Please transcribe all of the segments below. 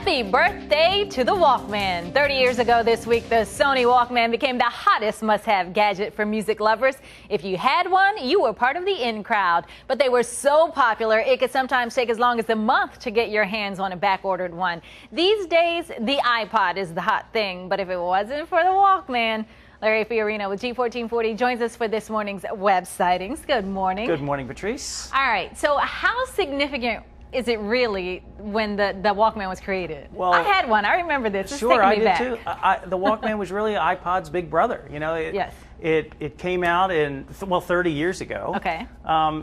Happy birthday to the Walkman. 30 years ago this week, the Sony Walkman became the hottest must-have gadget for music lovers. If you had one, you were part of the in crowd. But they were so popular, it could sometimes take as long as a month to get your hands on a back-ordered one. These days, the iPod is the hot thing. But if it wasn't for the Walkman, Larry Fiorino with G.1440 joins us for this morning's web sightings. Good morning. Good morning, Patrice. All right, so how significant is it really when the Walkman was created? Well, I had one. I remember this. It's sure, I taking me did back. too. The Walkman was really iPod's big brother. You know, Yes. It came out in 30 years ago. Okay.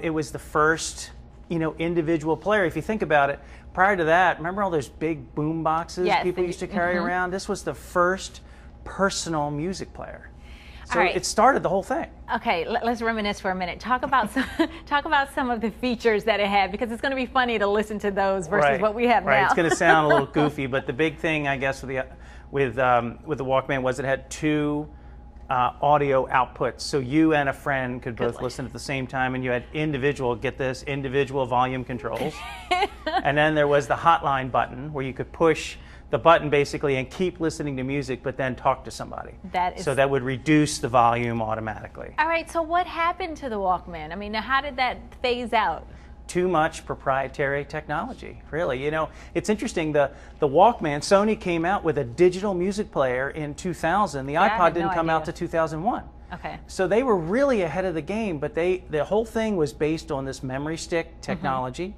It was the first, individual player. If you think about it, prior to that, remember all those big boom boxes people used to carry around? This was the first personal music player. So it started the whole thing. Okay, let's reminisce for a minute. Talk about some of the features that it had, because it's going to be funny to listen to those versus what we have now. It's going to sound a little goofy, but the big thing, I guess, with the Walkman was it had two audio outputs, so you and a friend could both listen at the same time, and you had individual volume controls. And then there was the hotline button where you could push the button basically and keep listening to music, but then talk to somebody. So that would reduce the volume automatically. All right, so what happened to the Walkman? I mean, how did that phase out? Too much proprietary technology, really. It's interesting, the Walkman, Sony came out with a digital music player in 2000. The iPod didn't come out to 2001. Okay. So they were really ahead of the game, but the whole thing was based on this memory stick technology.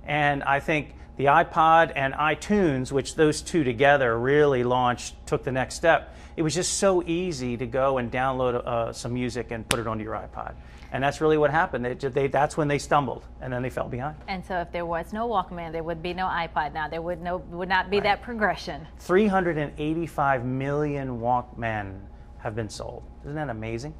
And I think the iPod and iTunes, which those two together really took the next step. It was just so easy to go and download some music and put it onto your iPod. And that's really what happened. That's when they stumbled, and then they fell behind. And so if there was no Walkman, there would be no iPod now. There would not be that progression. 385 million Walkmen have been sold. Isn't that amazing?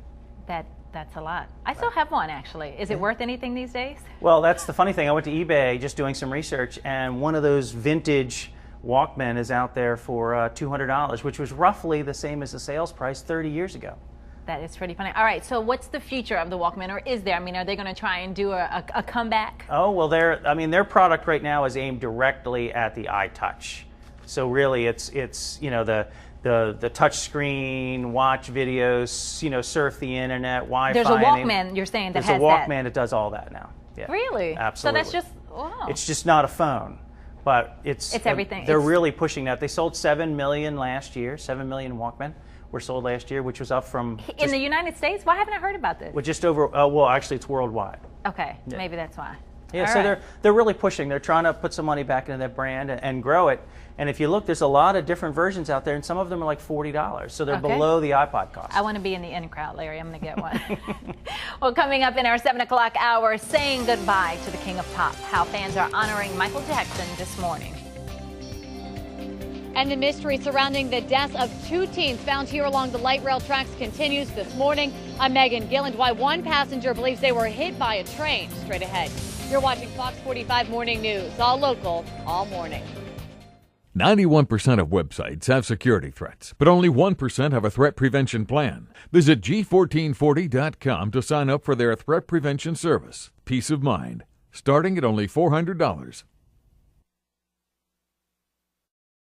That's a lot. I still have one, actually. Is it worth anything these days? Well, that's the funny thing. I went to eBay just doing some research, and one of those vintage Walkmen is out there for $200, which was roughly the same as the sales price 30 years ago. That is pretty funny. All right, so what's the future of the Walkman, or is there? I mean, are they going to try and do a comeback? Oh, well, their product right now is aimed directly at the iTouch. So really, it's the touch screen, watch videos, surf the internet, Wi-Fi. There's a Walkman, you're saying, that has that? There's a Walkman that does all that now. Yeah, really? Absolutely. So that's just, wow. It's just not a phone, but it's everything. They're really pushing that. They sold 7 million last year. 7 million Walkmen were sold last year, which was up from... In the United States? Why haven't I heard about this? Well, just over, well, actually, it's worldwide. Okay, maybe that's why. Yeah, so they're really pushing. They're trying to put some money back into their brand and grow it. And if you look, there's a lot of different versions out there, and some of them are like $40. So they're below the iPod cost. I want to be in the in crowd, Larry. I'm going to get one. Well, coming up in our 7 o'clock hour, saying goodbye to the King of Pop. How fans are honoring Michael Jackson this morning. And the mystery surrounding the deaths of 2 teens found here along the light rail tracks continues this morning. I'm Megan Gilland. Why one passenger believes they were hit by a train. Straight ahead. You're watching Fox 45 Morning News, all local, all morning. 91% of websites have security threats, but only 1% have a threat prevention plan. Visit G1440.com to sign up for their threat prevention service. Peace of mind, starting at only $400.